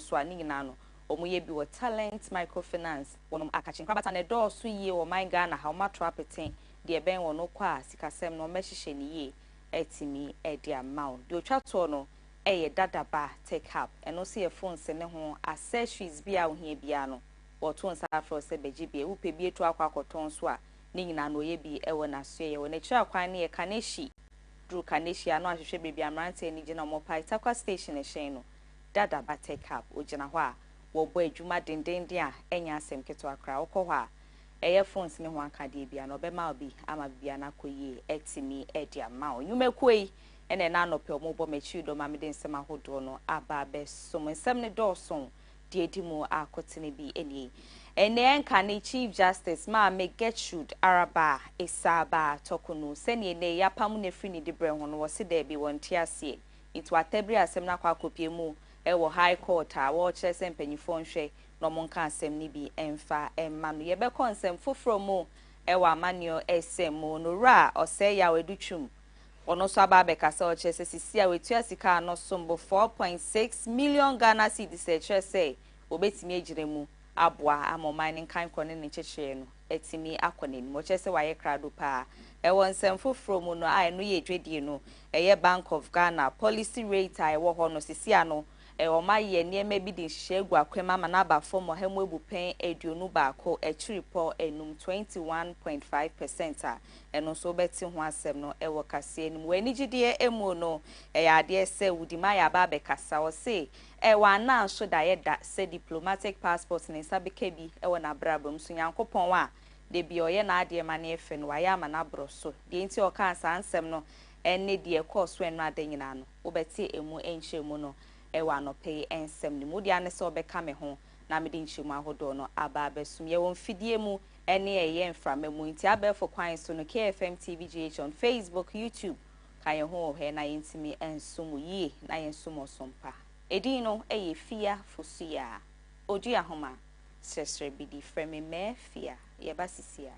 so ani nyina no omoye bi wo talent microfinance wonom akachin kwabata ne do so yie wo man Ghana ha ma trapeten de ben wo no kwa sikasem no mehihye ne yie etimi edi amount de otwa to no eye dadaba take up eno se ye phone se ne ho accessories bia wo hia bia no wo to nsa afro se beji bia wo pe bi to akwakoton so a ne nyina no ye bi ewo na so ye wo ne kira kwan ne ye kaneshi Drew Kaneshi no ahwehwe baby amrante ni gina mo pai takwa station e hyen no dada ba take up o gina ho a wo bo adwuma dendenden a enya asem keto akra wo kɔ ho a eye phones ne ho anka de bia no be ma obi ama bia na koyie etimi edi ama o nyume koi ene na no pe o mo bo machi do ma me de nsem ahodo no aba be so mo nsem ne do so de edi mu akotene bi eni ene enka ne Chief Justice ma me Gertrude Araba Esaba Tokunu sene ne yapam ne firi ni dibre ho no wo se da bi wonte ase itu atabri asem na kwa kopie mu e wo high court a wo kire se mpanyifo nhwe no mo nka asem ni bi emfa emma no ye be konsem foforo mu e wa amanio esem mu no ra ose ya wedutwum ono so aba be kasa o kire se sisi a wetu asika no sombo 4.6 million Ghana cedis e kire se obetimi agire mu abwa amoman nkan kone ne chechire no etimi akone ni mo chese waye krado pa e won semfo from no ai no ye dwedie no eye Bank of Ghana policy rate ai wo ho no sisi ano e o maye ne ma bi din hye egu akwema ma na ba form ha mu ebupen eduonu baako echiripo enum 21.5% a eno so beti ho asem no e wo kase enim wani gidie emu no e ya de se wudima ya ba be kasa o se e wa na so da ye da se diplomatic passport ne sabeke bi e wo na brabam so yankopon wa de bi oye na ade ma na efe no wa ya ma na bro so de nti o kan sa ansem no enne de course wen no adanyina no wo beti emu enche mu no ewa no pay ensem ni mudi ane se obeka me ho na me de nchimu ahodo no aba abesum ye won fidie mu ene eye mframa mu nti abefo kwan so no KFM TVGH on Facebook YouTube kan ye ho he na yentimi ensum yi na yensum osompa edin no eye Afia Fosuah Oduahoma Sresrebidi frame me Afia ye basisia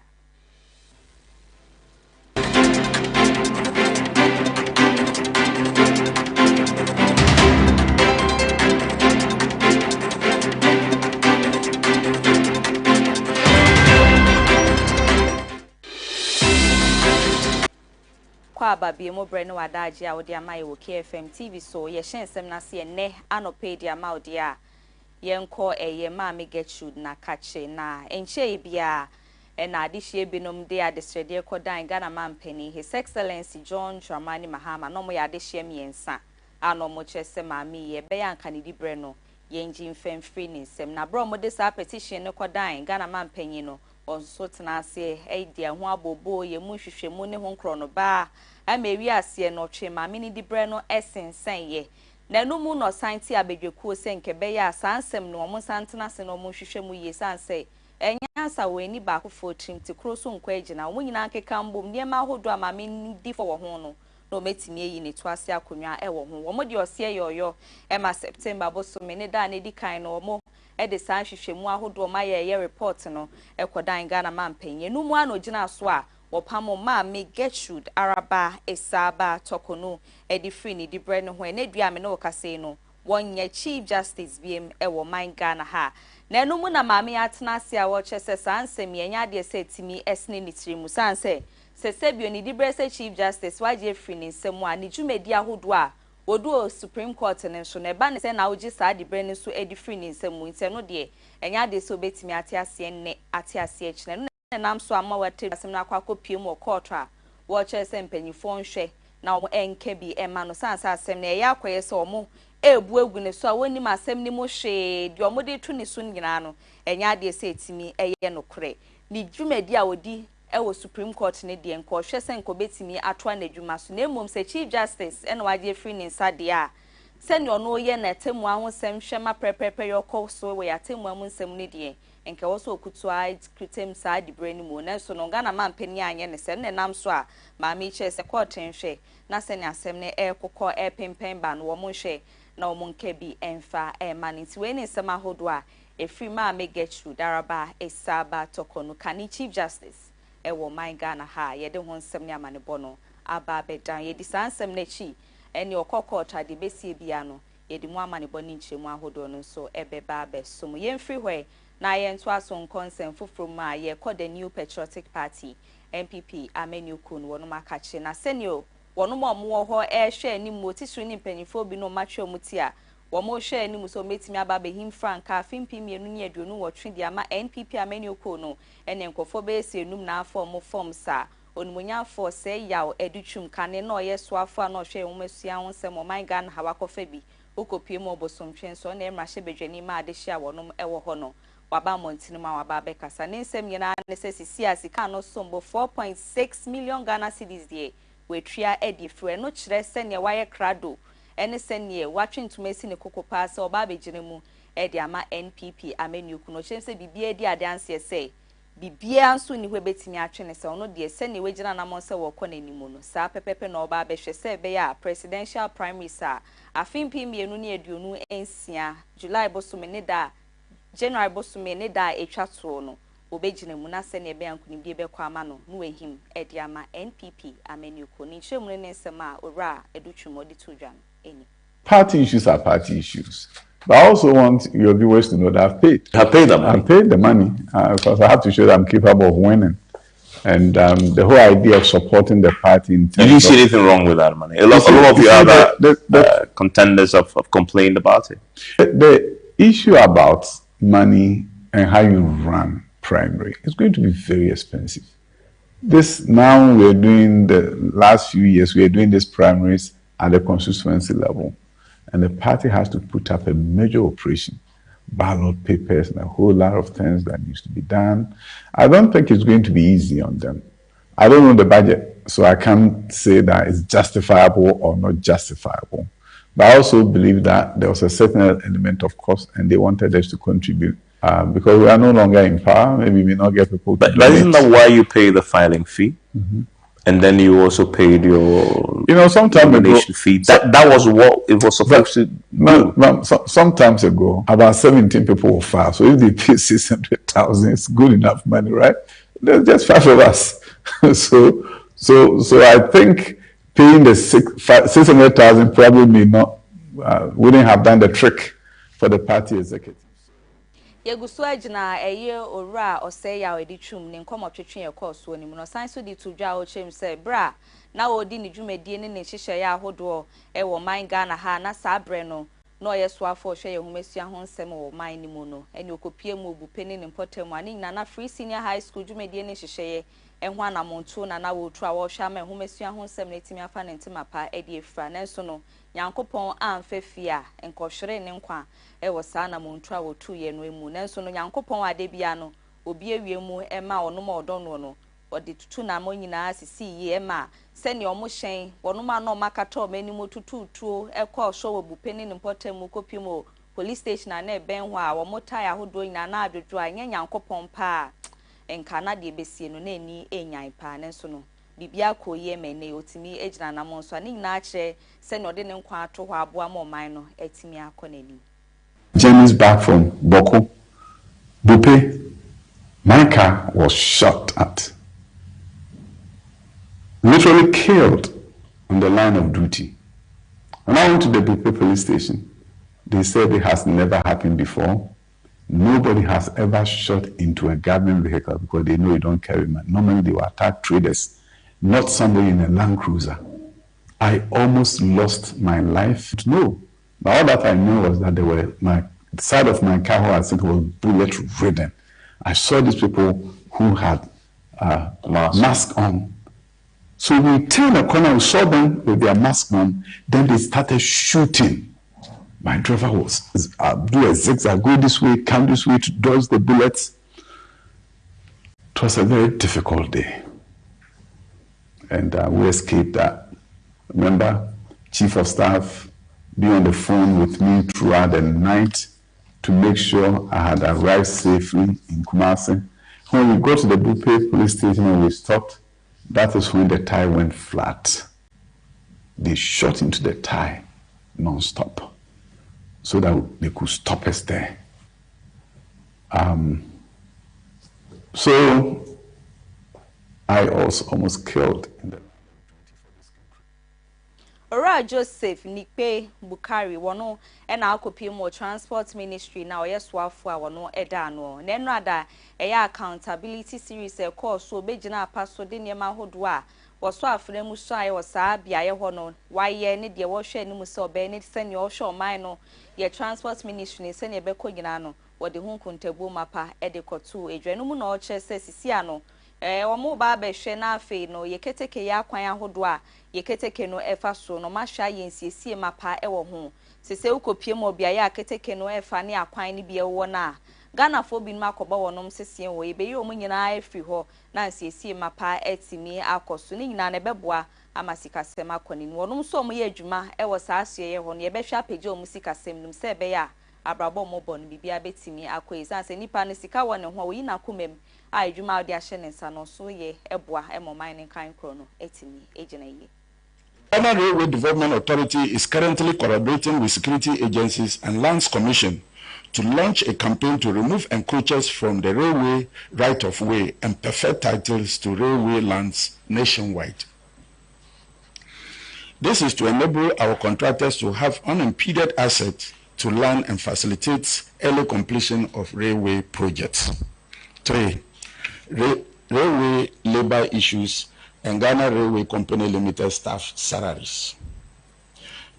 kwa babie mo bre no wadaje a wode amaye wo KFM TV so ye hyensem na se ne anope dia ma wode a yenko eye ma me Gertrude na kache na enche bia na adihie binom de adesrede kodan Ghana mampani His Excellency John Dramani Mahama no mo ya adihie miensa ano mo chese ma mi ye be yanka ne dibre no yenji mfemfri ni nsem na bro mo de sa petition ne kodan Ghana mampani no onso tenase dia ho abobo ye mu hwehwemu ne ho nkro no ba amewi ase no twe ma mini dibre no esensen ye na no mu no santi abedwekuo se nkebe ya sansem no mo santenase no mo hwehwemu ye sanse enya sa weni ba ko fo trim ti kroso nkwa agina wo nyina nkeka mbom niema ahodo ama mini di fo wo ho no no metimi eyi ne to ase akonwa e wo ho wo mo de ose yoyo e ma September bo so me ne da ne di kan no mo e de san hwehwemu ahodo ma ye report no e kodan Ghana mampanye no mu ano gina so a wopamo ma me Gertrude Araba Esaba Tokunu e di free ni di bre no ho e na dua me no kase no wonye Chief Justice biem e wo man Ghana ha na no mu na maame atena ase a wo chese sansem ye nya de se timi esne ni tiri mu sanse sebio ni di bre se Chief Justice waje free ni nsemu a ni dwumedi ahodo a wodu Supreme Court ne so ne ba ne se na oji sa di bre ni so e di free ni nsemu nsem no de enya de so betimi ate ase ne ate ase chine nam so ama wate asem na akwa kopie mu court a wo chese mpanyifo nhwe na wo enke bi ema no sansa asem na ye akoye se omo ebu egu ne so a woni masem ni mo hwe di omo de tu ne so nyina no enya de se etimi eye no kre ni dwumadi a wodi ewo Supreme Court ne de enko hwe se enko betimi atwa na dwuma so na emom se Chief Justice ena waje free ni nsade a se ne ono ye na temu ahosem hwema prepepe yokọ so we atemu amunsem ne de enke wo so okutu a kritem sa di bre ni mu na so no Ghana mampani anye ne se ne nam so a ma mi che se court nhwe na se ne asem ne kokọ pempen ba no wo mo hwe na wo nke bi emfa maniti we ni nsem ahodo a efri ma me Gertrude Araba Esaba Tokonu kani Chief Justice wo man Ghana ha ye de ho nsem ne amane bono aba bedan ye di sansem na chi eni okoko ta de besie bia no yedi mu amane boni nchemu ahodo no so ebeba besom yen free hwe na yen to aso concern foforo ma ye call the New Patriotic Party NPP amenu kun wono makache na senio wono mo ho hwe ni mo tisru ni mpanyifo bi no matwe omuti a wo mo hwe ni so metimi aba be him franka afimpi mienu ni aduonu wotwe dia ma NPP amenu kun no ene nkofo be ese enum na afọ mo form sa onumunyafo se yaw edutwum kane na oyeso afọ na ohwe enwumasua ho nsem o man gan hawakofa bi okopie mo bosomtwen so na emrahye bedwani ma adehia wonom ewo ho no waba montini ma waba bekasa ne nsem nyina ne sesisi asika no sombo 4.6 million Ghana cedis die wetria edi frɛ no kyerɛ sɛ ne waye krado ene sɛ ne watwentumasi ne kokopa sɛ oba begire mu edi ama NPP amenu kuno kyerɛ sɛ bibia di ade anse sɛ bibia nso ni hwe betimi atwene sɛ ono de sɛ ne wegyina na mon sɛ wɔkɔ n'animu no saa pepepe na oba behwe sɛ be ya presidential primaries a afimpi mienu ne aduonu ensia July bosome ne da January bosome ne da etwa to no obegyina mu na sɛ ne be ankuni bi be kwa ama no no ehim edi ama NPP amenu ko ni hwemu ne nsɛm a owura edutwum odi to dwan eni. Party issues are party issues. But I also want your viewers to know that I've paid. I've paid them. I've paid the money because I have to show that I'm capable of winning. And the whole idea of supporting the party in terms you didn't see anything wrong with that money. A lot of your other contenders have complained about it. The issue about money and how you run primary is going to be very expensive. This now we're doing the last few years, we're doing these primaries at the constituency level. And the party has to put up a major operation, ballot papers and a whole lot of things that needs to be done. I don't think it's going to be easy on them. I don't know the budget, so I can't say that it's justifiable or not justifiable. But I also believe that there was a certain element of cost and they wanted us to contribute. Because we are no longer in power, maybe we may not get people to But isn't that why you pay the filing fee? Mm-hmm. And then you also paid your nomination fee. That was what it was supposed to do. Sometimes ago, about 17 people will file. So if they pay 600,000, it's good enough money, right? There's just 5 of us. so I think paying the 600,000 probably may not, wouldn't have done the trick for the party executive. Yegusu agina eye owura oseya oditwum ne nkomotwetwe ekoso ni no sanso di tudwa o chem se bra na odi ni dwumedie ne ne hihye ya ahodo e wo man Ghana ha na sabre no no yeso afo hwe ye humesua ho nsem wo man ni mu no ene okopie mu obupeni ne potem ani na free senior high school dwumedie ne hihye ye ehwa na monto na wo tru a wo hwa ma humesua ho nsem ne timi afa ne ntimapa e di efra nanso no Nyankopon amfefia enkohwere ne nkwa ewo saa na montu a wotu ye no emu nanso no Nyankopon ade bia no obi awie mu ema ono ma odono no ode tutu na mo nyina sisi ye ema se ne omo hyen wono ma no makato mani mo tututuo ekọ so obupeni ne potem kopimo police station na eben ho a wo motai ahodo nyina na adwodwo a nya Nyankopon pa enka na de besie no na ani enyan pa nanso no bibia ko ye mene otimi ejina na monso ani na kire se no de ne nkwa ato ho aboa mo man no etimi akonani. Jenny's back from Boko. Bupe, my car was shot at. Literally killed on the line of duty. When I went to the Bupe police station, they said it has never happened before. Nobody has ever shot into a government vehicle because they know you don't carry money. Normally they will attack traders, not somebody in a Land Cruiser. I almost lost my life. No. But all that I knew was that my side of my car, I think, was bullet ridden. I saw these people who had mask on. So we turned a corner, we saw them with their mask on, then they started shooting. My driver was do a zigzag, go this way, come this way to dodge the bullets. It was a very difficult day. And we escaped that. Remember, Chief of Staff being on the phone with me throughout the night to make sure I had arrived safely in Kumasi. When we got to the Bupe police station and we stopped, that is when the tire went flat. They shot into the tire non-stop so that they could stop us there. So I also almost killed in the Ora Joseph Nipe Bukari wono ena akopie mo transport ministry na Fosuah wono eda no na eno ada eya accountability series e course so begina apaso de niam ahodo a woso afre mu so aye wosa bia ye ho no waye ne de wo hwe ni mu se obe ne se ne wo hwe oman no ye transport ministry ne se ne be ko gina no wo de hu kontabu mapa e de koto edwanu mu na o che se sisi ano omo ba be hwe na afi no ye keteke ya kwan ahodo a ye keteke no efa so no ma hwa ye nsiesie mapa e wo ho sese ukopie mo bia ya keteke no efa ne akwan ne bia wo na Ghana fo bi ma koba wonom sesien wo ebe yi omu nyina afri ho na nsiesie mapa etimi akoso ni nyina na beboa amasikasem akoni ni wonom so omu ye adwuma e wo saa so ye ho no ye behwa page omu sikasem num se be ya abrabo mo bon bibia betimi akoiza se nipa ne sika wo ne ho wo yi na komem a adwuma odi ahye ne nsa no so ye eboa e mo man ne kan kro no etimi ejina yi. Ghana Railway Development Authority is currently collaborating with security agencies and Lands Commission to launch a campaign to remove encroachers from the railway right-of-way and perfect titles to railway lands nationwide. This is to enable our contractors to have unimpeded access to land and facilitate early completion of railway projects. 3. Railway labor issues and Ghana Railway Company Limited staff salaries.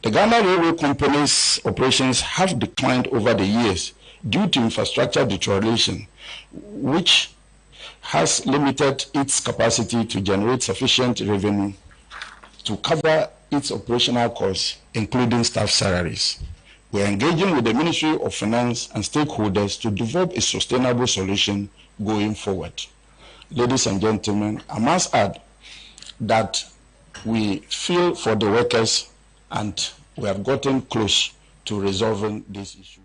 The Ghana Railway Company's operations have declined over the years due to infrastructure deterioration, which has limited its capacity to generate sufficient revenue to cover its operational costs, including staff salaries. We are engaging with the Ministry of Finance and stakeholders to develop a sustainable solution going forward. Ladies and gentlemen, I must add that we feel for the workers and we have gotten close to resolving this issue.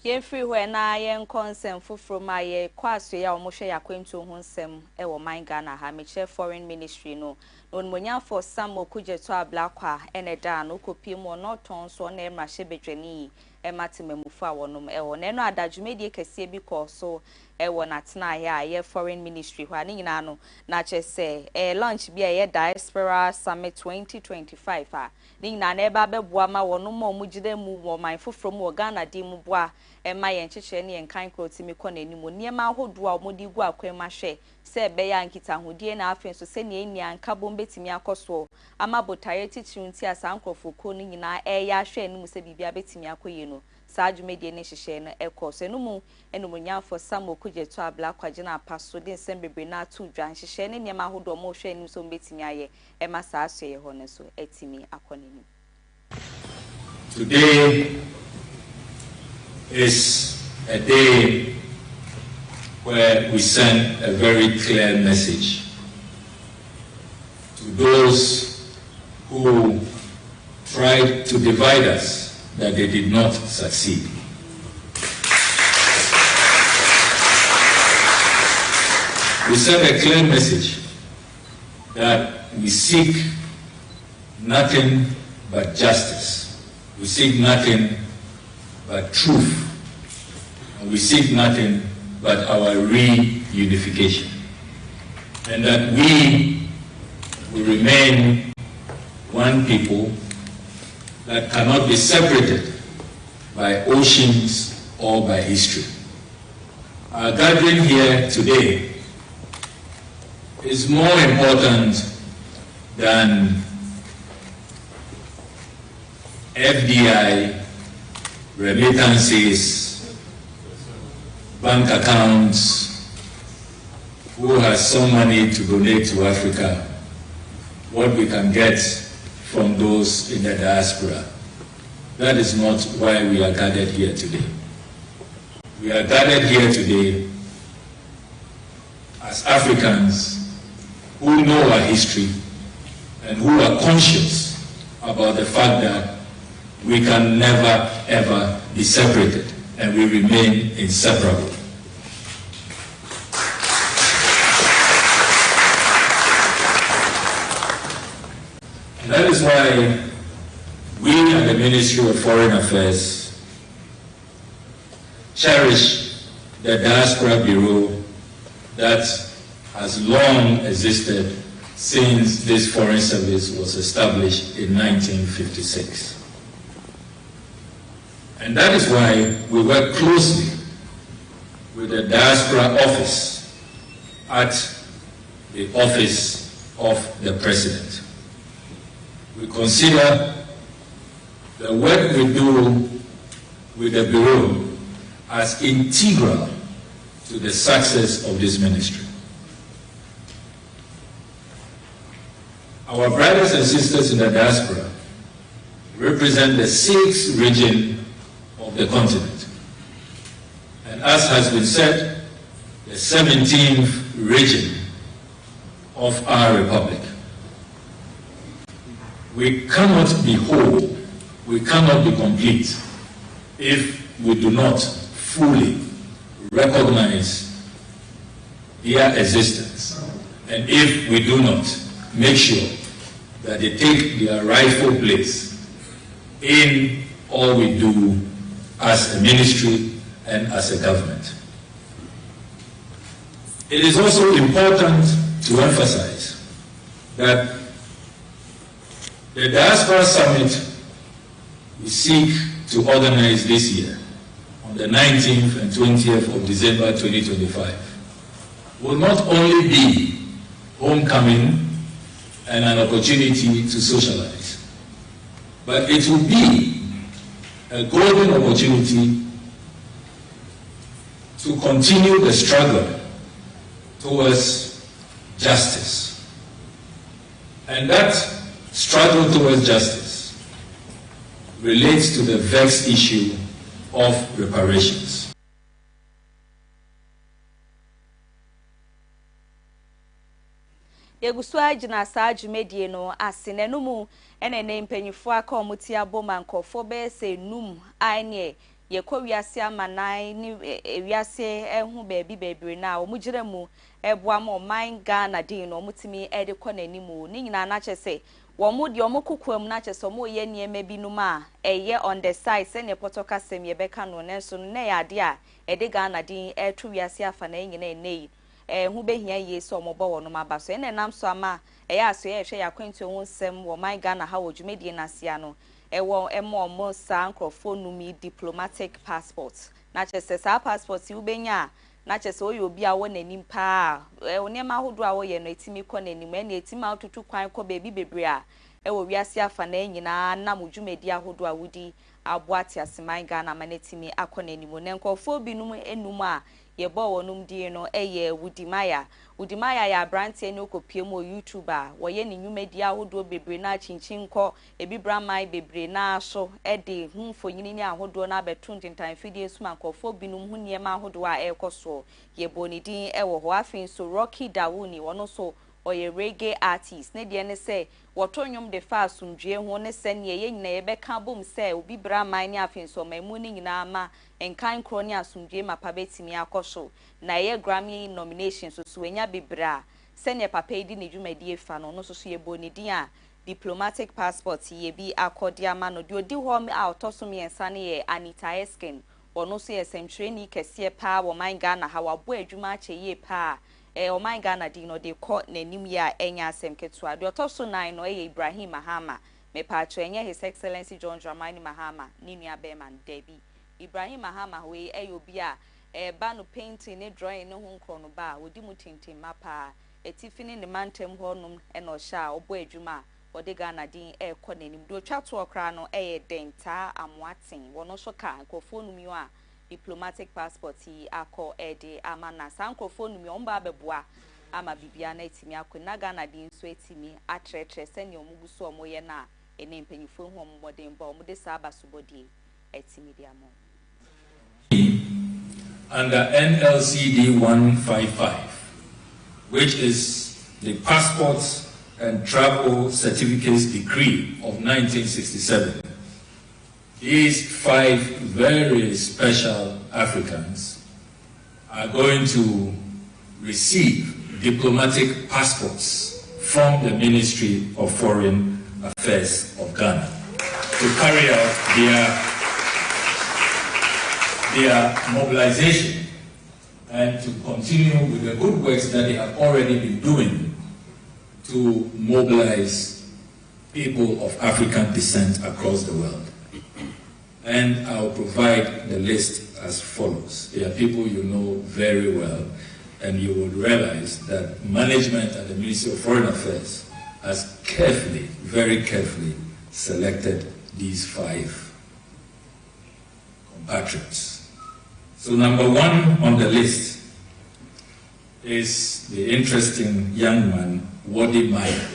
Yen free when na yen consent from my kwaso ya omoshe ya kwento ho nsem e wo man Ghana ha meche foreign ministry no monya for some okuje to ablakwa ene da no kopie mo no ton so na emra hye bedwani e matememufu a wonom e wo na no adadwumedie kese bi ko so e wo natena ya ye foreign ministry ho ani nyina no na chese launch bi ye diaspora summit 2025 a ni nyina na eba beboa ma wonom omugide mu wo man foforo mu Ghana di mu boa ema ye ncheche ne nkan kroti mi kɔ n'anim niema ahodo a omodi gu akwan ma hwɛ se be ya nkita hodie na afen so se ne enia nka bombetimi akoso ama botaye titirunti asa nkrofoko ni nyina ya hwɛ anim se bibia betimi akoye no saa dwumedie ne hyehyɛ no ɛkɔ no mu enumunyanfo samo kujeto abla kwaje na apaso de nsem bebre na atu dwan hyehyɛ ne niema ahodo mo hwɛ anim so betimi aye ema saa so ye ho ne so etimi akɔnenim. Today is a day where we send a very clear message to those who tried to divide us that they did not succeed. We send a clear message that we seek nothing but justice. We seek nothing but truth. And we seek nothing but our reunification. And that we will remain one people that cannot be separated by oceans or by history. Our gathering here today is more important than FDI, remittances, bank accounts, who has some money to donate to Africa, what we can get from those in the diaspora. That is not why we are gathered here today. We are gathered here today as Africans who know our history and who are conscious about the fact that we can never ever be separated and we remain inseparable. And that is why we at the Ministry of Foreign Affairs cherish the Diaspora Bureau that has long existed since this foreign service was established in 1956. And that is why we work closely with the Diaspora Office at the Office of the President. We consider the work we do with the Bureau as integral to the success of this ministry. Our brothers and sisters in the diaspora represent the 6th region of the continent, and as has been said, the 17th region of our republic. We cannot be whole, we cannot be complete if we do not fully recognize their existence, and if we do not make sure that they take their rightful place in all we do as a ministry and as a government. It is also important to emphasize that the Diaspora Summit we seek to organize this year on the 19th and 20th of December 2025 will not only be homecoming and an opportunity to socialize, but it will be a golden opportunity to continue the struggle towards justice. And that struggle towards justice relates to the vexed issue of reparations. Yegusua jina saa dwumedie no ase nanumu ene ne mpanyifo aka omuti aboma nkofo be se num anye yekọ wiase amanan ni wiase ehu bebre na omugire mu eboa ma oman Ghana din no omutimi edekọ nanimu ni nyina na chese womu de omukokwam na chese omo ye niema binum a eye on the side se ne potoka sem ye beka no nenso ne ya de a ede Ghana din etu wiase afa na nyina enei hu behia ye so omobo wono maba so ene nam so ama aso ye hwe yakwantu ho nsem wo man Ghana ha wo dwumedie na sia no ewo emo sa nkrofo numi diplomatic passport na chese sa passport wu benya na chese oyo obi a wo nanim pa onema hodo a wo ye no etimi kọ nanim ene etimi atutu kwan kọ bebi bebre a ewo wiase afa na nyina na mudwumedie ahodo a wudi aboate aseman Ghana manetimi akọ nanim ne nkrofo binum enum a yebo wonum die no eye Udimaya ya brantie ne okopie mo YouTuber wo ye ne nwumedi ahodo bebre na chinchinko ebi bramai bebre na so ede humfo nyini ni ahodo na betu ntintan fidie suma nkofo binum hu niema ahodo a ekoso yebo ni din ewo ho afin so Rocky Dawuni wono so oye reggae artist ne de ne se wotonyom de fa asumdwe ho ne se ne ye nyina ye beka bom se obi bramai ne afin so mamu ni nyina ama enkan kro ne asumdwe mapa betimi akoso na ye Grammy nomination so enya bibra se ne papa edi ne dwumadi efa no so ye boni din a diplomatic passport ye bi akodia ma no de odi ho a otoso me ensa ne ye Anita Eskin wono so ye semtreni kese pa wo man Ghana ha wabo adwuma ache ye pa o man Ghana din no de ko nanim ya enya asem ketua de otoso nan no ye Ibrahim Mahama me pa acho enye His Excellency John Dramani Mahama ni nua Beman Debi Ibrahim Mahama we obi a ba no painting ne drawing ne ho nkro no ba wodi mu tintin mapa etifini ne mantem honum e no sha obo adwuma ode Ghana din kọ nanim do twa to okra no denta amwaten wono so ka nkofo numi a diplomatic passport akọ ede amana sankrofo numi omba abeboa ama bibia na etimi akọ na Ghana din so etimi atretre se ne omuguso omoye na ene mpanyifo hu omodem ba omode sa abasobodie etimi diamo under NLCD 155, which is the Passports and Travel Certificates Decree of 1967. These 5 very special Africans are going to receive diplomatic passports from the Ministry of Foreign Affairs of Ghana to carry out their mobilization and to continue with the good works that they have already been doing to mobilize people of African descent across the world. And I'll provide the list as follows. They are people you know very well, and you will realize that management at the Ministry of Foreign Affairs has carefully, very carefully selected these 5 compatriots. So number 1 on the list is the interesting young man, Wode Maya.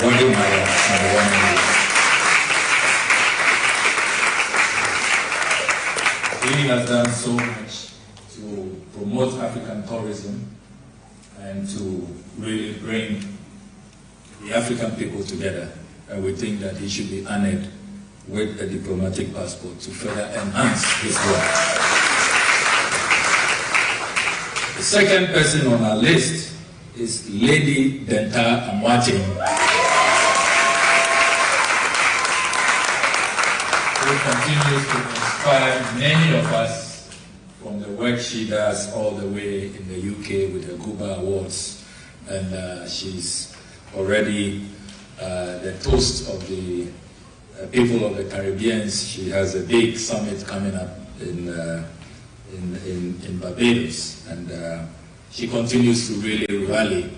Wode Maya, number 1 on the list. He has done so much to promote African tourism and to really bring the African people together. And we think that he should be honored with a diplomatic passport to further enhance his work. The second person on our list is Lady Denta Amwating, who continues to inspire many of us from the work she does all the way in the UK with the Cuba Awards. And she's already the toast of the people of the Caribbean. She has a big summit coming up in Barbados. And she continues to really rally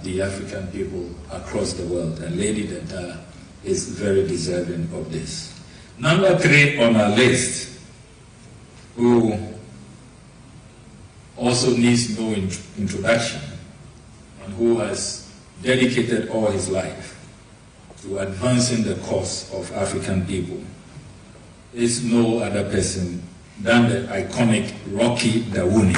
the African people across the world. And Lady Denta is very deserving of this. Number 3 on our list, who also needs no introduction, and who has dedicated all his life to advancing the cause of African people, is no other person than the iconic Rocky Dawuni.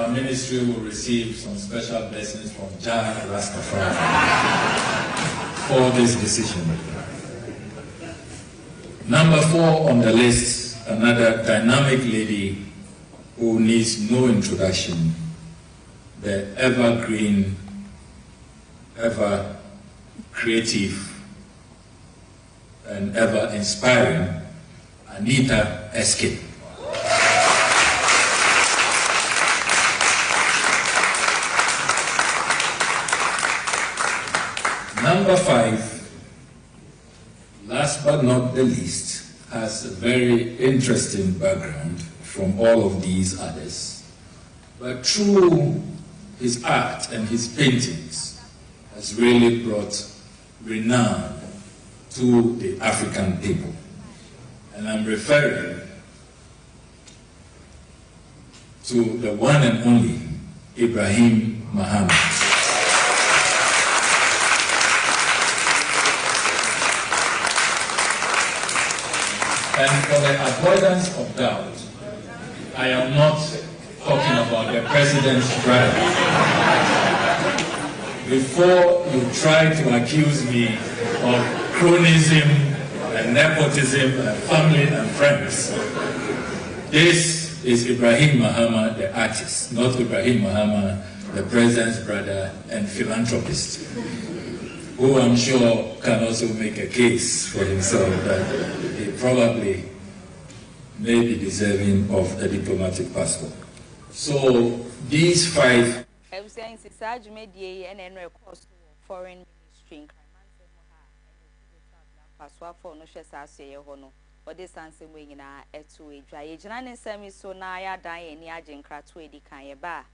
Ministry will receive some special blessings from Jah Rastafari for this decision. Number 4 on the list, another dynamic lady who needs no introduction, the evergreen, ever creative, and ever inspiring Anita Escape. Number 5, last but not the least, has a very interesting background from all of these others. But through his art and his paintings has really brought renown to the African people. And I'm referring to the one and only Ibrahim Muhammad. And for the avoidance of doubt, I am not talking about the president's brother. Before you try to accuse me of cronism and nepotism and family and friends, this is Ibrahim Muhammad, the artist, not Ibrahim Muhammad, the president's brother and philanthropist, who I'm sure can also make a case for himself that he probably may be deserving of a diplomatic passport. So these 5... Foreign Ministry Fosuah Oduahoma this answer we in our etu Jan semi so na ya dan ye ni ajenkra to edi kan ye ba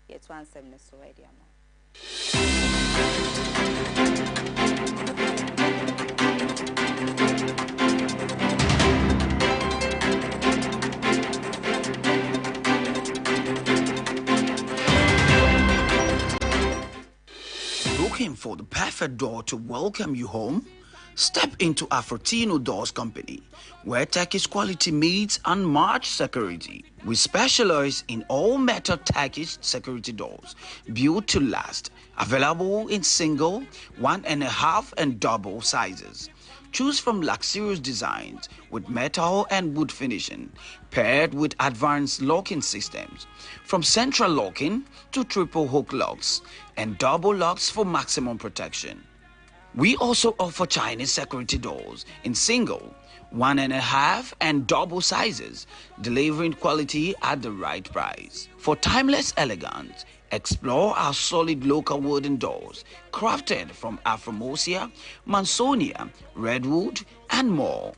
ye to answer me so edi ama. Looking for the perfect door to welcome you home? Step into Afrotino Doors Company, where Turkish quality meets unmatched security. We specialize in all metal Turkish security doors, built to last, available in single, 1.5 and double sizes. Choose from luxurious designs with metal and wood finishing, paired with advanced locking systems, from central locking to triple hook locks and double locks for maximum protection. We also offer Chinese security doors in single, 1.5 and double sizes, delivering quality at the right price. For timeless elegance, explore our solid local wooden doors, crafted from Afromosia, Mansonia, Redwood, and more.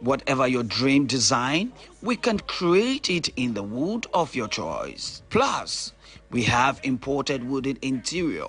Whatever your dream design, we can create it in the wood of your choice. Plus, we have imported wooden interior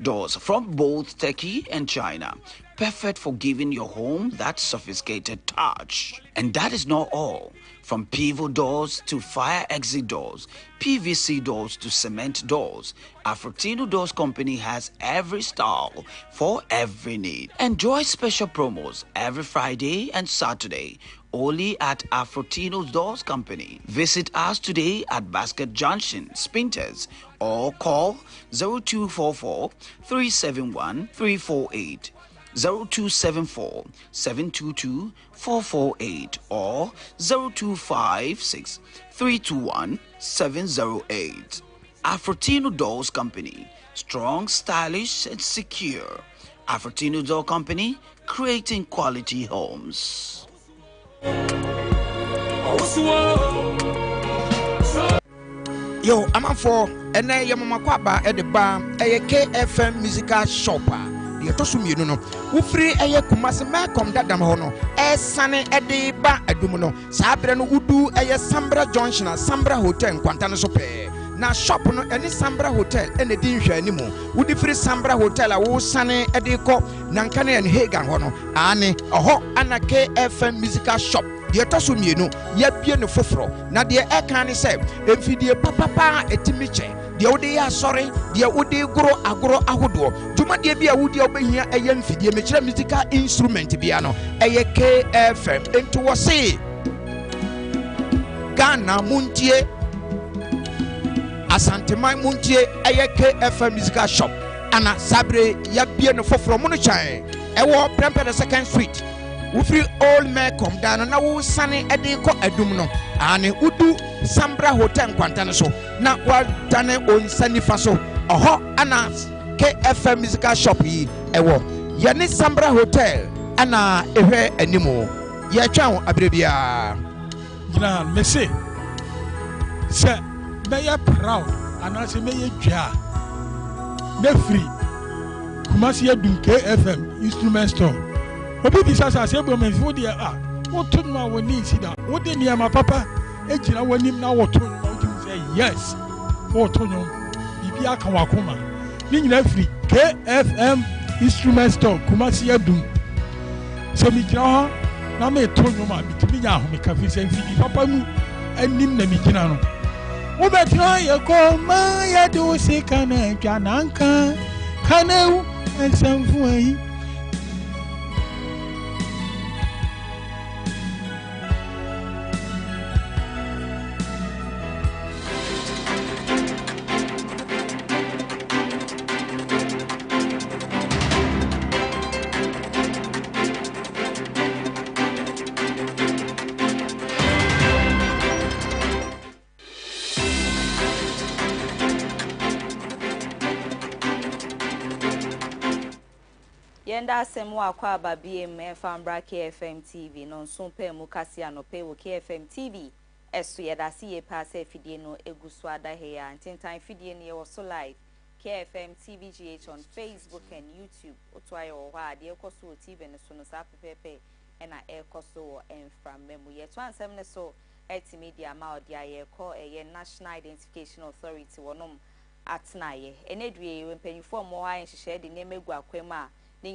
doors from both Turkey and China, perfect for giving your home that sophisticated touch. And that is not all. From pivot doors to fire exit doors, PVC doors to cement doors, Afrotino Doors Company has every style for every need. Enjoy special promos every Friday and Saturday only at Afrotino Doors Company. Visit us today at Basket Junction, Spinters, or call 0244 371 348. 0274 722 448 or 0256 321 708. Afrotino Doors Company, strong, stylish, and secure. Afrotino Door Company, creating quality homes. Yo, I'm for and I am Makwaba at the bar, a KFM musical shopper. Yetosu no ufri eye kumase ma kom dadam ho no sane ede ba adum no saabre no udu eye Sambra Junction Sambra Hotel kwanta no so pe na shop no ene Sambra Hotel ene di nhwa animu udi free Sambra Hotel a wo sane ede ko nanka na ene Hagan ho no ane oho ana KFM musical shop yetosu mienu ya bie no foforo na de e kan ne se emfidie papa etimiche de wode ya sorry de wode goro agoro ahodo tuma de bia wode obehia eye mfidie mekira musical instrument bia no eye KFM ento wo se Ghana muntie Asanteman muntie eye KFM musical shop ana sabre ya bie no foforo mo no chan ewo Prempeh the 2nd Street Ufri old man come down na wo sane ede ko adum no ane udu Sambra Hotel kwanta so na wa dane on sani faso oho ana KFM musical shop yi ewo ye ne Sambra Hotel ana ehwe animo ye twan abrebia gina mese se be ya proud ana se me ye dwa na free Kumasi adum KFM instrument store obi bisa sa se bo menfo de woto no woni sida wode ne ma papa ejira wonim na woto no wotu say yes woto no bibi aka wakoma ni nyina free KFM instrument store Kumasi adum se mi gira ho na me to no ma bitimi nya ho me ka fi se fi papa mu anim na mi gina no wo betra ye ko ma ya do se kana twa nanka kanau ensamfu ayi Yenda semu akwa BM Fambra KFM TV non so pe mu kasi anope wo KFM TV esu yeda si ye pass fidie no egusu ada he ya ntintan fidie ne wo so live KFM TV GH on Facebook and YouTube oto ayo wo ha de ekoso TV ne so no sa pepepe ena ekoso wo enfra memu ye to ansem ne so media ma odi aye ko eye National Identification Authority wonom atnaye enedue wempanifo mo ha nhihye de nemegu akwema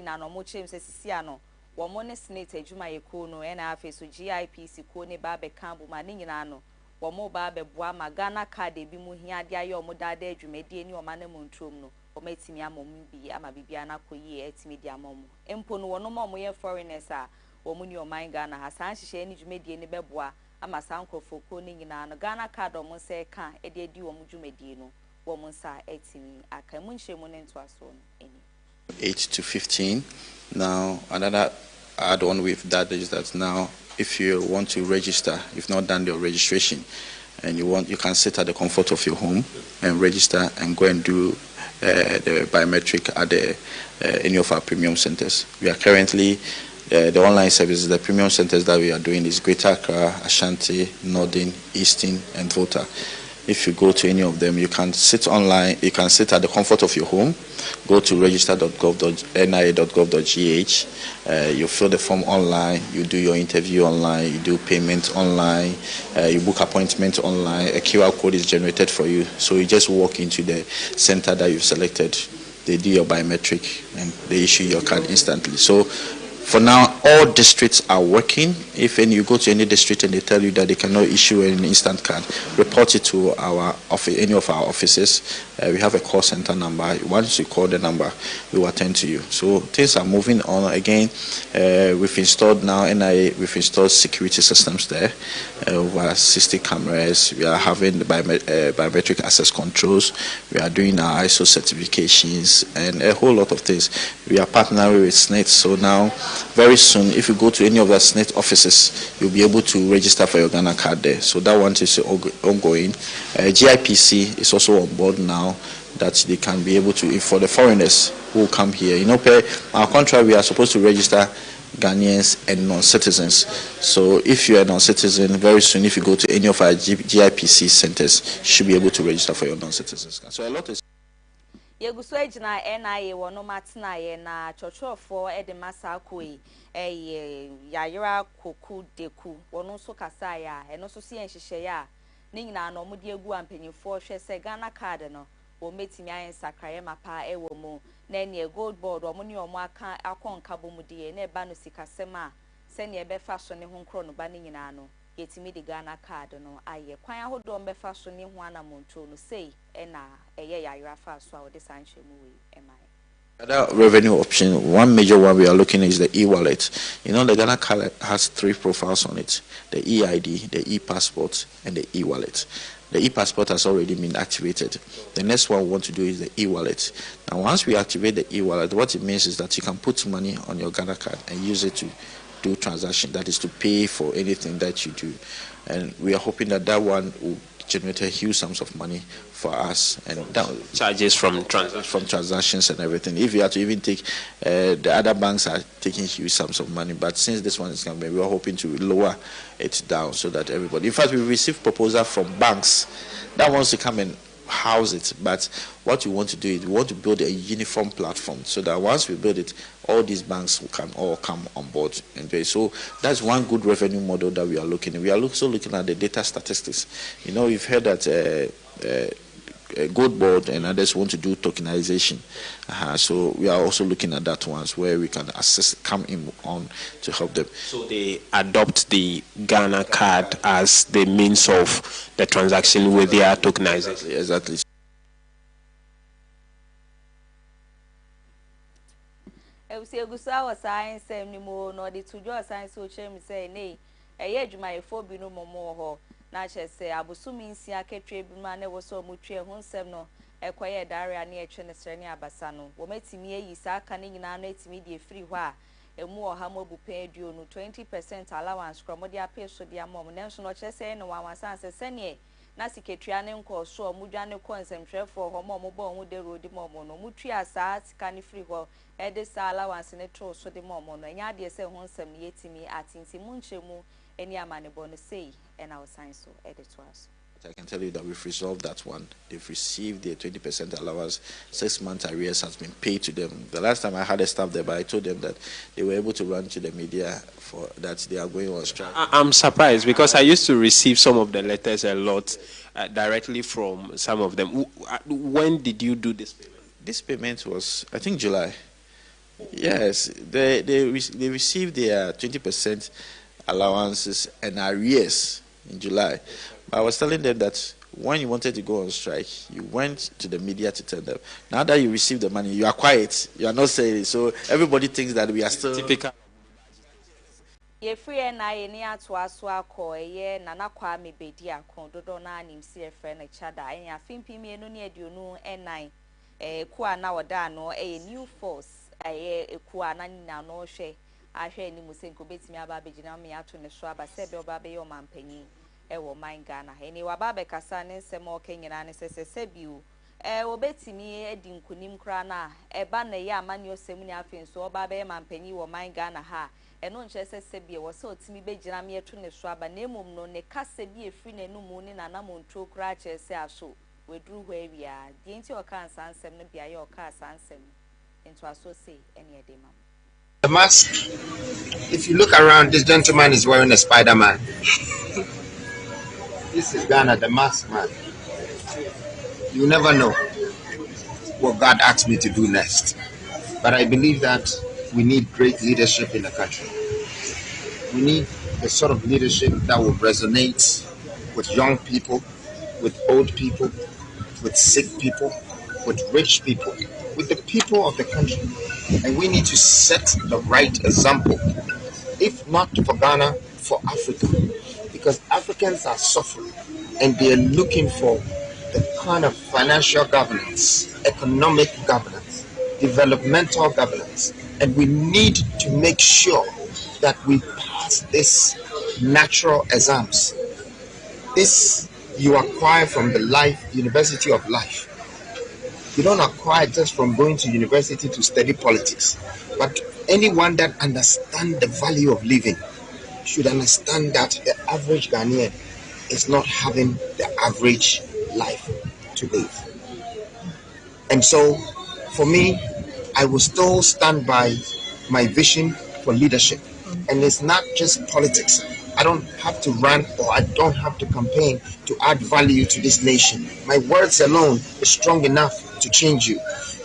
na no mo chem se sisia no wo mo ne senate adwuma ye ko no na afi so GIPC ko ne ba be kambu ma ne nyina no wo mo ba be boa ma Ghana card e bi mu hia de aye o mo da adwumadi ni o ma na mo ntrom no o matimi amom bi ama bibia na koyi etimi di amom empo no wo no mo ye foreigners a wo mo ni o man Ghana ha san hihye ni dwumadi ni be boa ama san krofo ko ne nyina no Ghana card o mo se ka e de di wo mo dwumadi no wo mo nsa etimi aka mu nhye mo ne nto aso no eni 8 to 15. Now, another add-on with that is that now, if you want to register, you've not done your registration, and you can sit at the comfort of your home and register and go and do the biometric at any of our premium centers. We are currently the online services, the premium centers that we are doing is Greater Accra, Ashanti, Northern, Eastern, and Volta. If you go to any of them, you can sit online, you can sit at the comfort of your home, go to register.nia.gov.gh, you fill the form online, you do your interview online, you do payment online, you book appointment online, a QR code is generated for you, so you just walk into the center that you've selected, they do your biometric, and they issue your card instantly. So for now, all districts are working. If you go to any district and they tell you that they cannot issue an instant card, report it to our office, any of our offices. We have a call center number. Once you call the number, we will attend to you. So things are moving on. Again, we've installed now NIA. We've installed security systems there, over 60 cameras. We are having the biometric access controls. We are doing our ISO certifications and a whole lot of things. We are partnering with SNET. So now, very soon, if you go to any of the SNET offices, you'll be able to register for your Ghana card there. So that one is ongoing. GIPC is also on board now, that they can be able to, for the foreigners who come here. You know, per our contract, we are supposed to register Ghanaians and non-citizens. So if you're a non-citizen, very soon, if you go to any of our GIPC centers, you should be able to register for your non-citizens. So a lot is. Yeguswejina NIA wono matna ye na chochofo e de masako yayira koku deku wono so kasa ya eno so se enhihye ya ni nyina no mode egu ampanyifo hwe se Ghana card no wo metimi ayen sakraye mapa e wo mu na ne gold board wo ne omo aka akonka bomudie na eba no sikasema se ne ebe fa so ne ho nkro no ba ni nyina no yetimi de Ghana card no aye kwan ahodo mbefa so ne ho anamonto no sei na eye yayira Fosuah Oduahoma Sresrebidi emai. Another revenue option, one major one we are looking at is the e-wallet. You know, the Ghana card has 3 profiles on it: the e-ID, the e-passport, and the e-wallet. The e-passport has already been activated. The next one we want to do is the e-wallet. Now, once we activate the e-wallet, what it means is that you can put money on your Ghana card and use it to do transaction, that is to pay for anything that you do. And we are hoping that that one will generate a huge sums of money for us, and charges from transactions and everything. If you have to even take, the other banks are taking huge sums of money, but since this one is coming, we are hoping to lower it down so that everybody. In fact, we received proposal from banks that wants to come and house it, but what we want to do is we want to build a uniform platform so that once we build it, all these banks can all come on board and do it. So that's one good revenue model that we are looking at. We are also looking at the data statistics. You know, we've heard that Gold Board and others want to do tokenization. So we are also looking at that ones where we can assist, come in on to help them. So they adopt the Ghana card as the means of the transaction with their tokenization. Exactly. Fosuah science ni mo no de tujo science o chem say nei eye adwumayefo bi no momo ho na chese abosumi nsia ketwe bi ma na wo so mutwe ho nsem no ekoye daria na etwe ne sere ne abasa no wo metimi eyi saka ne nyina no etimi de free ho a emu oha mobu pe aduo no 20% allowance from dia pay so dia mom na nso no chese no wansan se sene na siketria ne nko so omudwa ne konsentwefo ho mom bo hu de road mom no mutwi asa sika ne free ho e de sa allowance ne to so de mom no enya de se ho nsem ne yetimi atinti munchemu eni amane bo no sei and our science so edit to us. I can tell you that we've resolved that one. They've received their 20% allowance. 6 months arrears has been paid to them. The last time I had a staff there, but I told them that they were able to run to the media for that they are going on strike. I'm surprised because I used to receive some of the letters a lot directly from some of them. When did you do this payment? This payment was, I think, July. Yes, they received their 20% allowances and arrears in July. I was telling them that when you wanted to go on strike, you went to the media to tell them. Now that you received the money, you are quiet. You are not saying it. So everybody thinks that we are still typical. Ye free na ye ni atwa so akọ ye nana kwa me bedi akọ dodo na anim si e frɛ na chada en afimpi mienu ne aduonu enan ku ana oda no new force ku ana nyina no hwɛ ahwɛ ni musenko betimi aba begina me ato ne so aba sebe oba be yo mampanyin ewo man Ghana eni waba be kasa ne nsem o kenyina ne sese biu Obetimi edi nkunim kra na eba na ye amanyo semuni afin so oba be mampanyi wo man Ghana ha eno nche sese bie wo se otimi begyina me etu ne so aba na emom no ne kase bi efri na numu ni na namontro kra che se aso weduru ho awia die nti o kan sansem no bia ye o ka sansem into aso say ene edema. The mask, if you look around, this gentleman is wearing a Spider-Man. This is Ghana, the mask man. You never know what God asked me to do next. But I believe that we need great leadership in the country. We need the sort of leadership that will resonate with young people, with old people, with sick people, with rich people, with the people of the country. And we need to set the right example, if not for Ghana, for Africa. Because Africans are suffering and they are looking for the kind of financial governance, economic governance, developmental governance. And we need to make sure that we pass these natural exams. This you acquire from the University of Life. You don't acquire just from going to university to study politics. But anyone that understands the value of living should understand that the average Ghanaian is not having the average life to live. And so, for me, I will still stand by my vision for leadership. And it's not just politics. I don't have to run or I don't have to campaign to add value to this nation. My words alone is strong enough to change you.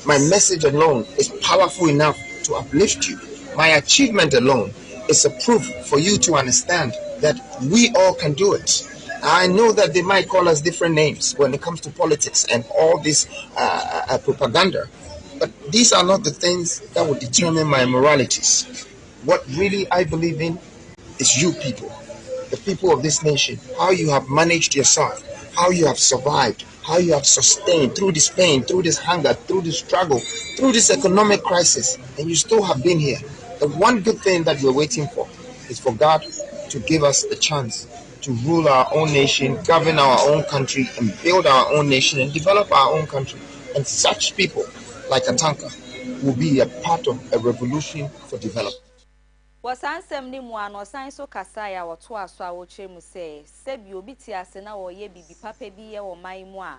My message alone is powerful enough to uplift you. My achievement alone is a proof for you to understand that we all can do it. I know that they might call us different names when it comes to politics and all this propaganda, but these are not the things that will determine my moralities. What really I believe in is you people, the people of this nation, how you have managed yourself, how you have survived, how you have sustained through this pain, through this hunger, through this struggle, through this economic crisis, and you still have been here. The one good thing that we're waiting for is for God to give us the chance to rule our own nation, govern our own country, and build our own nation and develop our own country. And such people like Atanka will be a part of a revolution for development. Wasansem ni muano sanso kasaya watu aswa woche muse sebi obiti asena woye bibi pape biye wo maimu a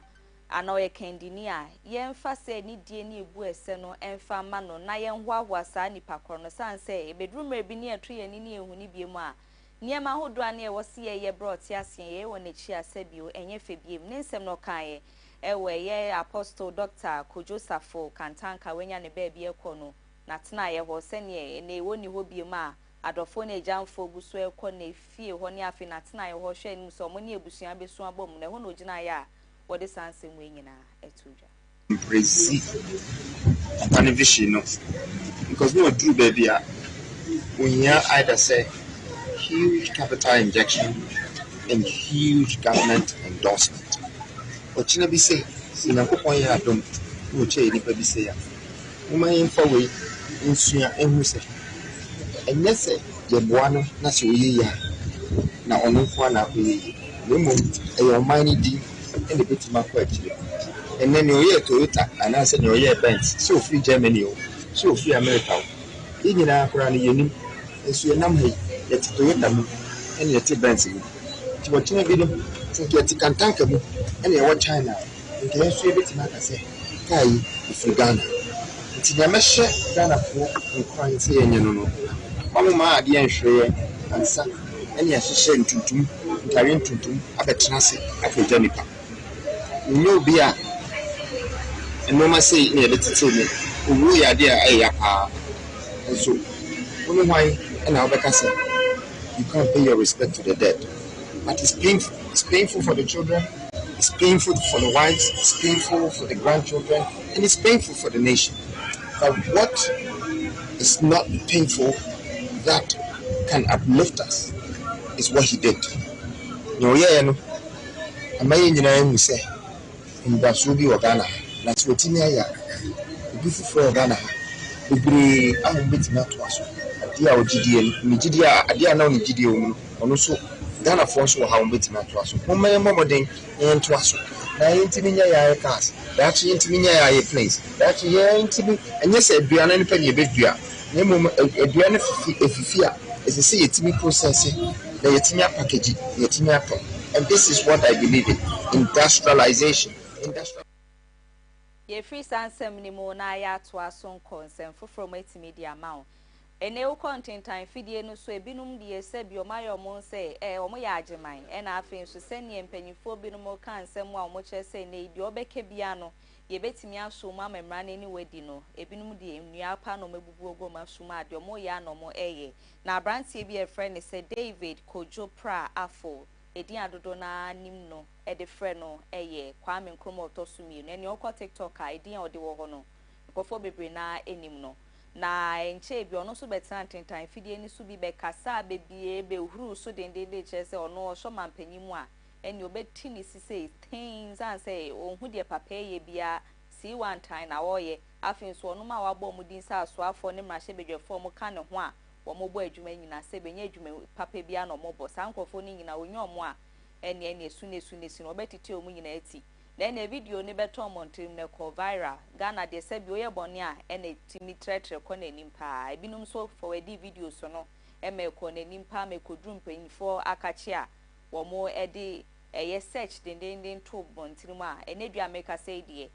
ana oye kendinia yemfa se ni die ni ebu ese no emfa ma no na yenhwa saa nipa kro no sanse ebedrum bi ni atru ye ni ehu ni biemu a niema hodo ane e wose ye brought asen ye wo na chi asebio enye febiem ne nsem no kan ewe ye apostle Dr. Kojosafo Kantanka wenya ne ba bi ekono na tena ye ho sene ne woni ho biem a adofo na ejamfo guso ekọ na fie ho ne afi na tena ye ho hwe nim so mo ne ebusua besu abom na ho no gina ya wode sanse mu enyina etuja Brazil and vision no because no true baby we hear either say huge capital injection and huge government endorsement but you know be say sinakopon ya dom wo che ni pa bi say ya woman info we nsua ehu say enye say ye boa no na se oyi ya na ono nko na akoyi we mom e yo mani di and the bit ma kwa chire and then you Toyota and I said no yeah Benz so free Germany so free America nyina akora ne yenim enso enam he yet Toyota mu and yet Benz mu ti botina bi no so get Kantanka mu and ye what China nke enso e bit ma ka say kai free Ghana ti na mehye Ghana fo nkwan se yenye no no mamu ma ade enhwe ansa and ye hye ntuntum ntare ntuntum abetena se afeja nipa no bia and no ma say near the titile owu ya dia ya pa so when why and now back say you can't pay your respect to the dead but it's painful for the children, it's painful for the wives, it's painful for the grandchildren, and it's painful for the nation. But what is not painful that can uplift us is what he did. No yeah no amaye nyina hu say Mbasubi wa Ghana na twetimi aya obifu for Ghana bibiri ahometi na to aso ade a ogidie ni gidie ade a na oni gidie omu ono so Ghana for so ha ahometi na to aso momma moden en to aso na yɛntimi nyɛ yɛayɛ cars daakye yɛntimi nyɛ yɛayɛ planes daakye yɛntimi ɛnyɛ sɛ aduane no pɛ ne yɛbɛdua na mmom aduane efifi a ɛsɛ sɛ yɛtimi process na yɛtimi apackage yɛtimi atɔ. And this is what I believe in, industrialization. Ye free sansem ni mo na ya to aso consent for media amount. Ene wo content time fidie no so ebinum de ese bi o mayo mo se omo ya ageman e na afin so sene empanyifo binum ka nsem a omo che se ne di obeke bia no ye betimi aso ma memra ne ni wedi no ebinum de nnua pa no mebubu ogo ma so ma de omo ya no mo eye na brantie bi e friend se David Kojo Pra Afo edin adodo na nim no e de friend no eye Kwame Nkrumah Otosumi no ene okọ TikTok a edin ode wo ho no nkofo bebre na enim no na enche bi ono so betan tentan fidie ni so bi be kasa bebie be huru so dende de chese ono so mampanyimu a ene obeti ni sise things and say ohun de papa ye bia si one time na woye afin so ono ma wabo mudin sa so afo ne mrahye bedwefo mo ka ne ho a wo mo bo adwuma nyina se benye adwuma papa bia no mo bo sankofo ni nyina onye omo a ene esu no obetiti omu nyina ati then a video ni beto montim ne ko viral Ghana de se bi oye bone a ene timi tretre ko na nimpa ebinum so forward video so no eme ko na nimpa me ko drum panifo akachi a wo mo ede eye search den to bontim a ene dua make say de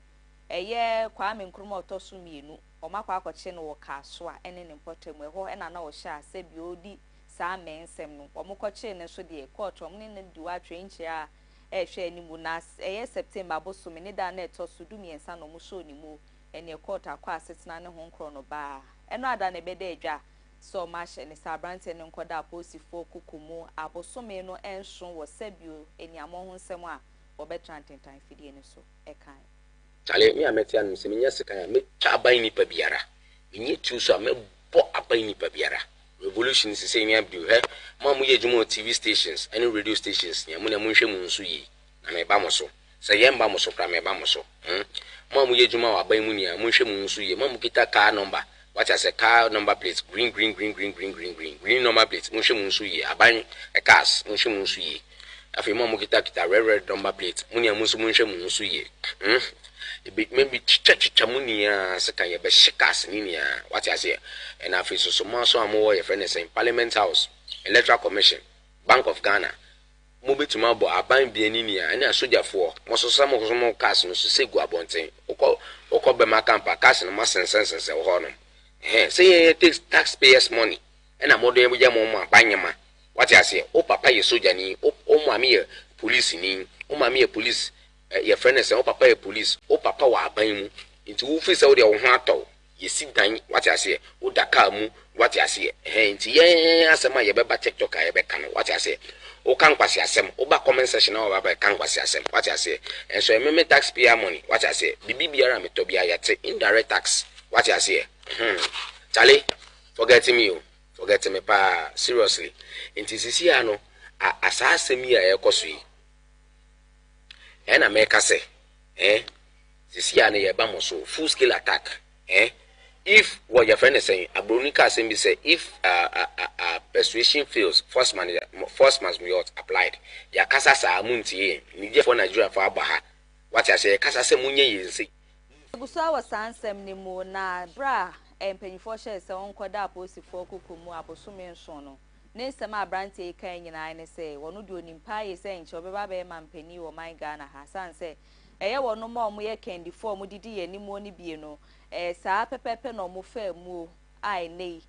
eye Kwame Nkrumah Otosumi enu o makwa akoche no wo ka so a ene ne potem e ho ena na wo sha se bi odi sa mensem no wo mo koche ne so de court om ne di wa twenche a ehwe animu na September aboso me ne da na eto so dumiensa no mo show ni mu ene court akwa asetena ne ho nkro no ba eno ada na beda adwa so ma hye ne sabrante ne nkoda aposifo kukumu aboso me no enso wo sabio eniamo ho nsem a wo betrantentan fidie ne so ekan chale mi ametia no se me nyese kan me twa aban ni pa biara me tu so me bo aban ni pa biara revolution is saying abdu he mamu ye jumo TV stations any radio stations nya na munhwe mu nso yi na me ba mo so se ye mba mo so kra me ba mo so mamu ye juma wa ban mu nia munhwe mu nso yi mamu kita car number what I say car number plate green number plate munhwe mu nso yi aban cars munhwe mu nso yi afi mamu kita red number plate munia munso munhwe mu nso yi maybe chicha munia seka ye be shikas ninia what I say and afi so mo so amowo your friend say Parliament House Electoral Commission Bank of Ghana mo betuma bo aban bia ninia ene asojafo mo so samo mo cars no so segu abonten okọ be ma campa cars no ma sense wo ho no say ye takes taxpayers money and amodo ye mo abanyema what I say o papa ye soja ni o mama ye police ni o mama ye police your friend say o papa ye police o papa wa aban mu nti wo fi say wo de wo ho atọ yesi dan what I say o daka mu what I say nti ye asema ye beba TikTok ye be kan what I say o kan kwasi asem o ba comment section na o ba kan kwasi asem what I say and so me taxpayer money what I say bibi biara me to bia yate indirect tax what I say Charlie forget me pa seriously nti sisi ya no asasem ya ekoso yi na make say sisi ya na ye ba mo so full scale attack if what your friend is saying abronika assembly say if persuasion fails force must be applied ya kasa sa amuntie ni je for Nigeria for abaha what I say kasa se munye yense Fosuah wa sansem ni mu na bra empanyifo hye se onkoda aposifo kukumu abosome nso no ne nsem abrante kan nyina ne se wono de onimpa ye se nche obeba be mampani wo man Ghana ha san se eye wono ma omo ye kendi fo omo didi ye ni mu oni bie no saa pepepe no mo fa mu ai nei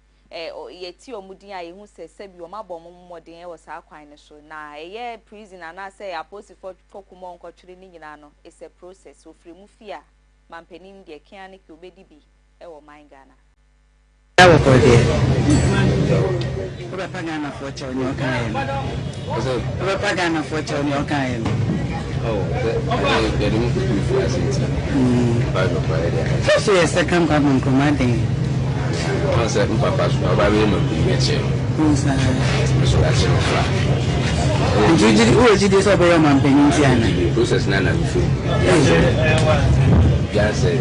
ye ti omudin ai hu se bi o mabom modin e wo saa kwan ne so na eye prison ana say aposifo kokumo nkotwere ni nyina no is a process ofri mu fia mampanim de kian ne ke obedi bi e wo man Ghana awo ko de oba pagana fo cho ni okan oba pagana fo cho ni okan the room before I say so yes second come commanding I said papa so about we no be meche so that's it did so be man penny process na na before just say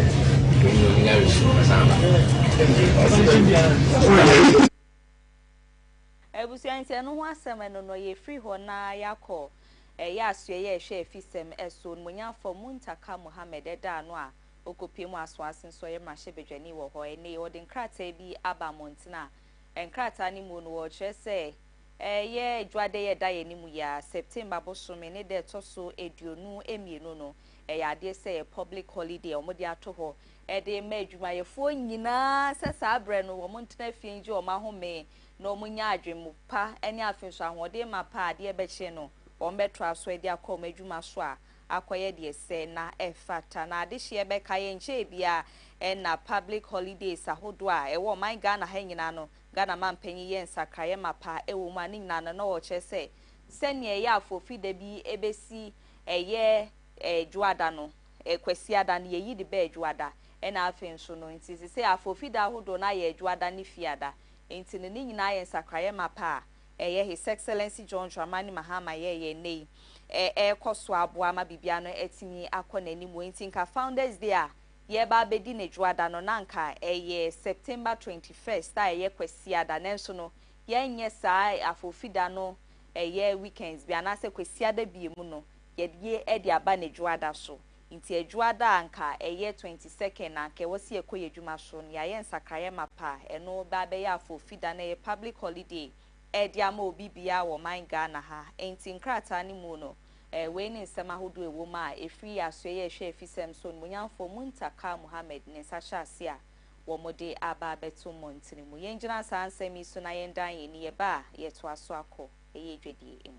ebusian se no ho asem no ye free ho na yakọ aso ye hwe afisem eso nmunya for Muntaka Mohammed eda no a okopie mu aso asenso ye mahye bedwani wo ho ene wo de nkrata bi aba Montana enkrata ni mu no wo kire se ye dwade ye da ye ni mu ya September bosome ne de toso eduonu emienu no ya ade se public holiday omode ato ho de ma adwumayefo nyina se sabre no wo Montana fienji o ma home no munya adwemu pa ene afenso ahode ma pa ade be che no ombetra so edi akoma adwuma so a akoye de se na efata na ade hye be kaye nche bia na public holidays ahodo a ewo man Ghana ha nyina no Ghana man panyi ye nsakraye mapa ewo mu ani nyina no wo che se sene ya afofi da bi ebesi eye juada no kwasi ada na yeyi de be juada na afenso no nti se afofi da ahodo na ye juada ni fiada enti ne nyina ye nsakraye mapa His Excellency John Dramani Mahama ye nei koso aboa ma bibia no etimi akọ nanimu enti nka Founders Day a ye ba bedi ne juada no nanka September 21st a ye kwasi ada nenso no ye nye saa afofida no weekends bia na se kwasi ada biemu no ye de aba ne juada so nti ejuada anka 22nd na ke wosi ekoye dwuma so no ya ye nsakraye mapa eno ba be ya afofida na ye public holiday Ediamo bibia wo man Ghana ha enti nkrata ni mu no we ni nsema hodo ewo ma efri aso ye hwe efisem so munyamfo Muntaka Mohammed ne sashase a wo mode aba beto montini mu yenjina sansemi so na yendan ye ni ye ba ye to aso akọ eye dwedie emu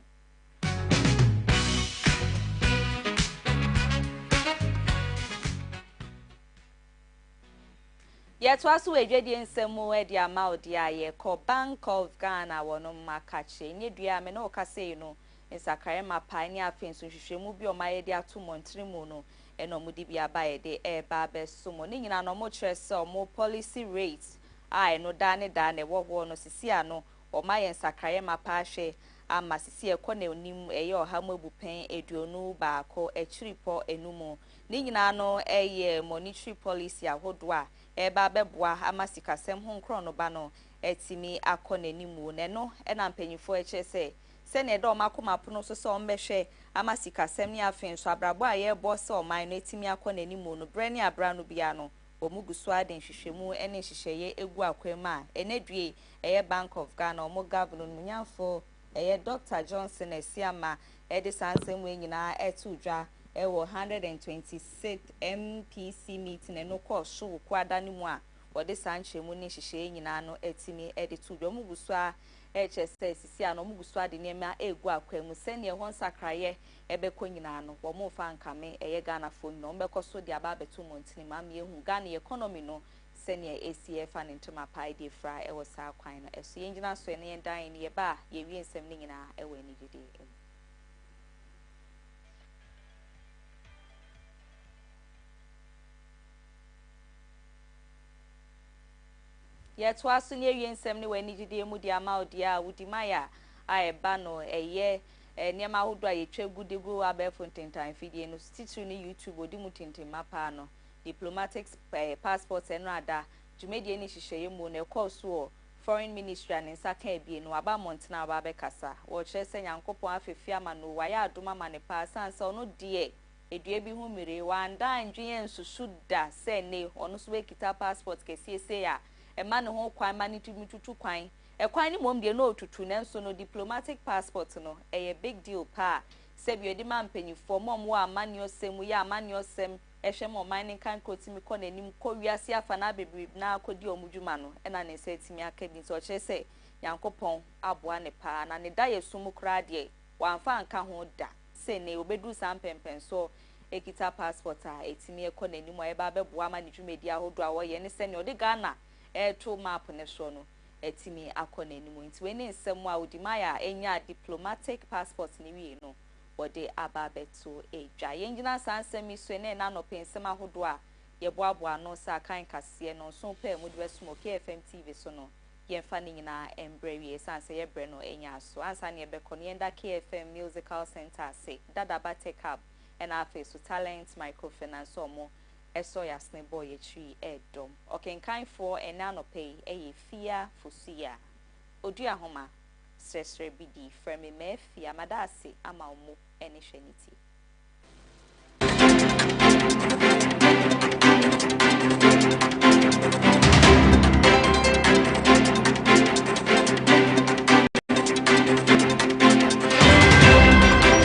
Yet was we dwedi nsemu e dia ma odi aye ko Bank of Ghana wono makache nye dua me no kase no nsakare mapa ni afenso hwehwemu bi o ma ye dia to montri mu no eno mudi bia ba ye de e ba besumo ni nyina no mo kire se o mo policy rate a eno da ne wo no sisi ano o ma ye nsakare mapa hwe ama sisi e ko na onim eye oha mabupen eduonu baako echiripo enumu ni nyina no eye monetary policy ahodo a eba beboa amasikasem ho nkro no ba no etimi akọ nanimu ne no na mpanyifo eche se ne do makoma pono so se ombehwe amasikasem ni afenso abrabo a ye bo se oman no etimi akọ nanimu no brani abra no bia no omuguso aden hwehwemu ene hyehyeye egu akwema enedue eye Bank of Ghana omo governor munyafo eye Dr. Johnson Esiama edi sansem we nyina etudwa ewo 126 MPC meeting eno ko so kwada ni mu a wode sanchemu ni hyehyeye nyina no etimi edi tudwa omuguso a HSS sisi ano omuguso ade nema egu akwemu sene ho nsakraye ebekọ nyina no wo mo fa nkame eye Ghana phone no mbekọ so de aba betu montini ma me hu Ghana economy no sene ACF an ntoma pai de fra ewo sa kwan no eso yenjina so ene yendan ne ye ba ye wi nsem ni nyina ewo ni gidi Yet was near you in some way, Nijidi Mudia Maudia, Udimaya, I bano a year, near Maudra, a trade good go Aberfontain time, feeding stitch in YouTube or Dimutinti Mapano, diplomatics, passports and radar, to make any Shaymun, a course war, foreign ministry and in Sakabi, no Aba Montana Babecasa, or Chesen Yanko Afi Fiamano, Waya Duma Manepa, so no dear. A dear be whom one dying Gian Susuda, say nay, on no sway kita passport, say. A man who quite managed to quine. A quine won't be no to so no diplomatic passport no, a big deal pa. Save your demand penny for more man your same, we are man your same, a shame or mining can quote me con and Korea Sia Fanabi now could you mujumano, and I said to me a cabin so say, Yankopon, Abuane pa, and a die of sumo cradie, one fan can hold that. Say, ne obedu some pen so. Ekita passport a etimi ekọ nanimu eba beboa ma nitu media hodo a wo ye ne sene ode Ghana to map ne so no etimi akọ nanimu nti we ne nsem a Udimaya enya diplomatic passport ni wi no wode aba beto edwa yenjina sansemi so ne na no pensem ahodo a ye boaboa no sa kan kase no so pe mu de besumo KFM TV so no ye fa ni nyina embrewie sanse ye bre no enya so ansa ne be kọ ne yenda KFM Musical Center say dadaba take up and Afia so talent microfinance omo eso yasne boy etri edom okenkan for enano pay Afia Fosuah Oduahoma Sresrebidi frame me Afia madase ama omo ɛne hwɛ ne tie.